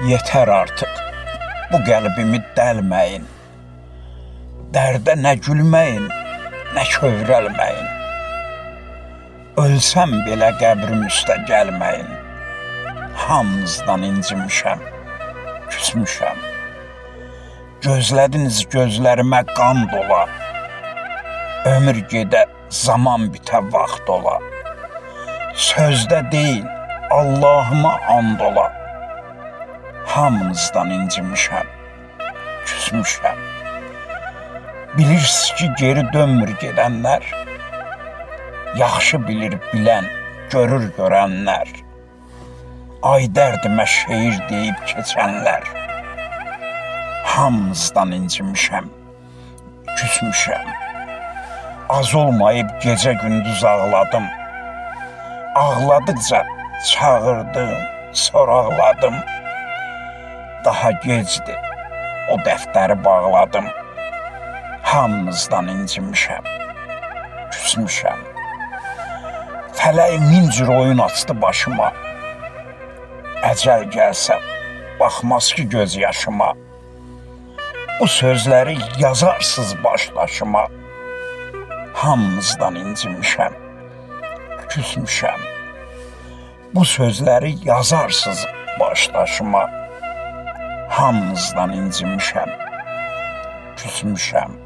Yeter artık bu qəlbimi dəlməyin. Dərdə nə gülməyin, nə kövrəlməyin. Ölsəm belə qəbrim üstə gəlməyin. Hamınızdan incimişəm, küsmüşəm. Gözlədiniz gözlərimə qan dola. Ömür gedə, zaman bitə, vaxt ola. Sözdə deyil, Allahıma and ola. Hamınızdan incimişəm, küsmüşəm. Bilirsiniz ki, geri dönmür gedənlər. Yaxşı bilir bilən, görür görənlər. Ay dərdimə şeir deyib keçənlər. Hamınızdan incimişəm, küsmüşəm. Az olmayıb gecə gündüz ağladım. Ağladıqca çağırdım, soraqladım. Daha gecdi, o dəftəri bağladım. Hamınızdan incimişəm, küsmüşəm. Fələk min cür oyun açdı başıma. Əcəl gəlsə, baxmaz ki göz yaşıma. Bu sözləri yazarsız başdaşıma. Hamınızdan incimişəm, küsmüşəm. Bu sözləri yazarsız başdaşıma. Hamınızdan incimişəm, küsmüşəm.